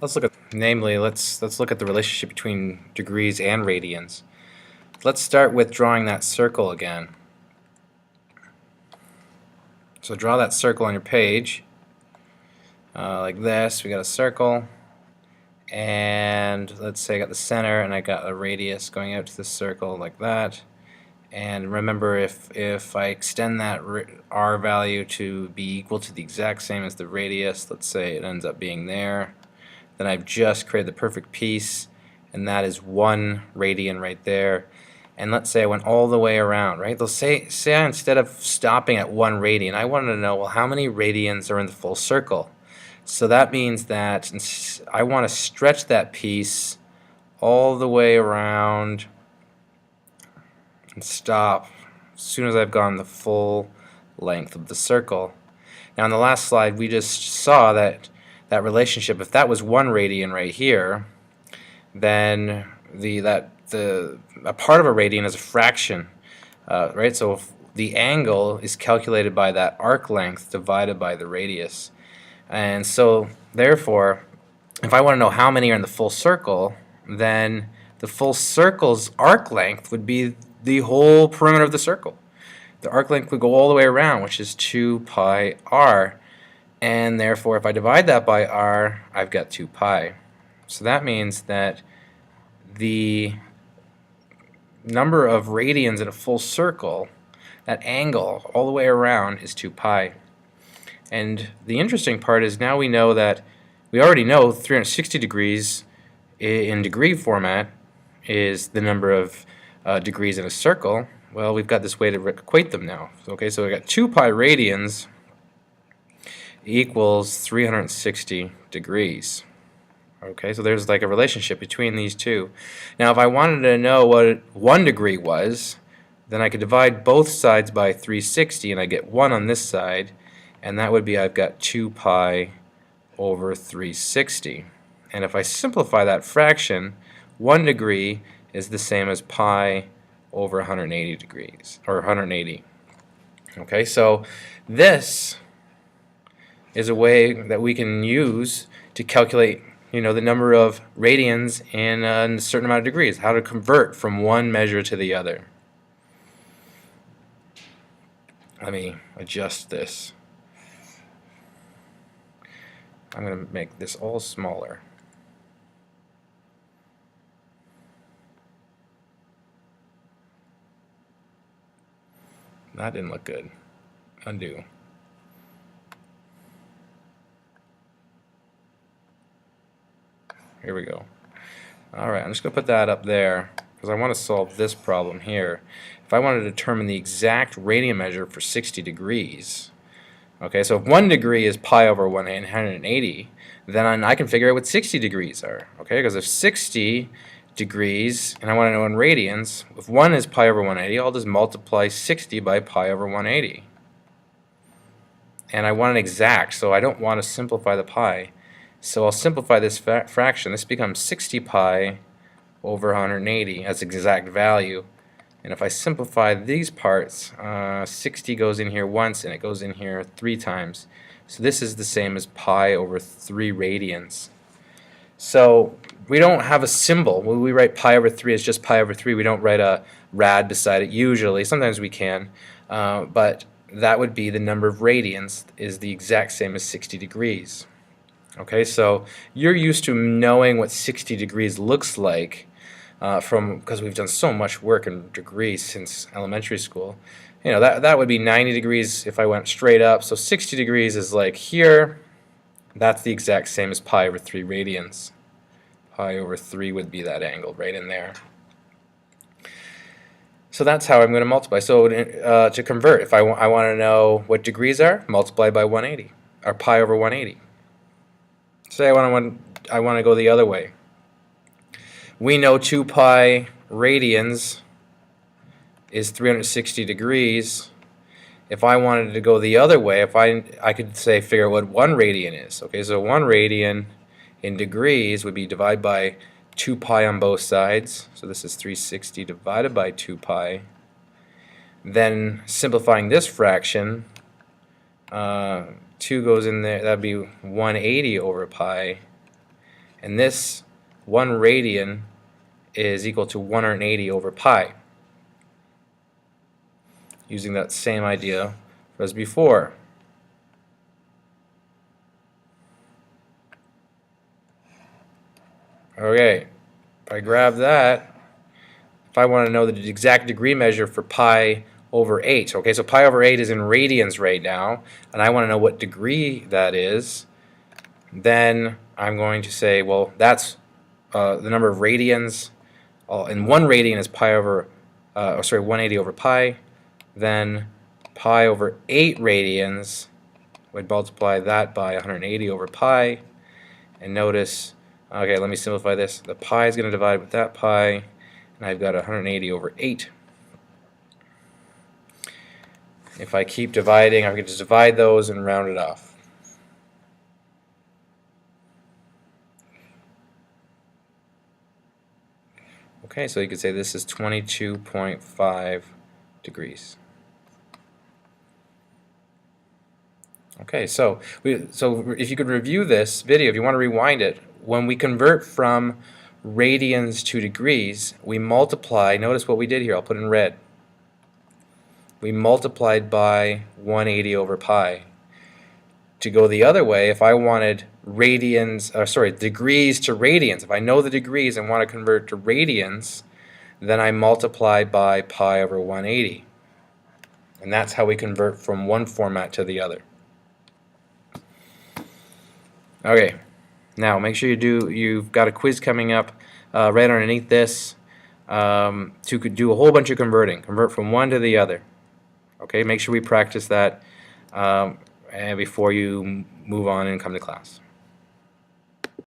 let's look at the relationship between degrees and radians. Let's start with drawing that circle again. So draw that circle on your page like this. We got a circle, and let's say I got the center and I got a radius going out to the circle like that. And remember, if I extend that r value to be equal to the exact same as the radius, let's say it ends up being there, then I've just created the perfect piece, and that is 1 radian right there. And let's say I went all the way around, right? They'll say instead of stopping at 1 radian, I wanted to know, well, how many radians are in the full circle? So that means that I want to stretch that piece all the way around and stop as soon as I've gone the full length of the circle. Now in the last slide we just saw that relationship. If that was 1 radian right here, then a part of a radian is a fraction, right? So if the angle is calculated by that arc length divided by the radius. And so therefore, if I want to know how many are in the full circle, then the full circle's arc length would be the whole perimeter of the circle. The arc length would go all the way around, which is 2 pi r. And therefore, if I divide that by r, I've got 2 pi. So that means that the number of radians in a full circle, that angle all the way around, is 2 pi. And the interesting part is now we know that we already know 360 degrees in degree format is the number of degrees in a circle. Well, we've got this way to equate them now. Okay, so we've got 2 pi radians equals 360 degrees. Okay, so there's like a relationship between these two. Now if I wanted to know what 1 degree was, then I could divide both sides by 360 and I get 1 on this side, and that would be I've got 2 pi over 360. And if I simplify that fraction, 1 degree is the same as pi over 180 degrees, or 180. Okay, so this is a way that we can use to calculate, the number of radians in a certain amount of degrees, how to convert from one measure to the other. Let me adjust this. I'm going to make this all smaller. That didn't look good. Undo. Here we go. Alright, I'm just going to put that up there because I want to solve this problem here. If I want to determine the exact radian measure for 60 degrees, okay, so if 1 degree is pi over 180, then I can figure out what 60 degrees are, okay, because if 60 degrees, and I want to know in radians, if 1 is pi over 180, I'll just multiply 60 by pi over 180. And I want an exact, so I don't want to simplify the pi. So I'll simplify this fraction. This becomes 60 pi over 180 as exact value. And if I simplify these parts, 60 goes in here once and it goes in here 3 times. So this is the same as pi over 3 radians. So we don't have a symbol. When we write pi over 3 as just pi over 3, we don't write a rad beside it usually. Sometimes we can. But that would be the number of radians is the exact same as 60 degrees. Okay, so you're used to knowing what 60 degrees looks like because we've done so much work in degrees since elementary school. That would be 90 degrees if I went straight up. So 60 degrees is like here. That's the exact same as pi over 3 radians. Pi over 3 would be that angle right in there. So that's how I'm going to multiply. So to convert, if I want to know what degrees are, multiply by 180, or pi over 180. Say I want to go the other way. We know 2 pi radians is 360 degrees. If I wanted to go the other way, I could say figure out what 1 radian is. Okay, so 1 radian in degrees would be divided by 2 pi on both sides. So this is 360 divided by 2 pi. Then simplifying this fraction, 2 goes in there, that'd be 180 over pi. And this 1 radian is equal to 180 over pi, using that same idea as before. Okay, if I grab that, if I want to know the exact degree measure for pi over 8, okay, so pi over 8 is in radians right now, and I want to know what degree that is, then I'm going to say, well, that's the number of radians, and 1 radian is pi over, 180 over pi, then pi over 8 radians would multiply that by 180 over pi, and notice, okay, let me simplify this. The pi is going to divide with that pi, and I've got 180 over 8. If I keep dividing, I can just divide those and round it off. Okay, so you could say this is 22.5 degrees. Okay, so if you could review this video, if you want to rewind it, when we convert from radians to degrees, we multiply. Notice what we did here. I'll put in red. We multiplied by 180 over pi. To go the other way, if I wanted degrees to radians, if I know the degrees and want to convert to radians, then I multiply by pi over 180. And that's how we convert from one format to the other. Okay, now make sure you've got a quiz coming up right underneath this to do a whole bunch of convert from one to the other. Okay, make sure we practice that and before you move on and come to class.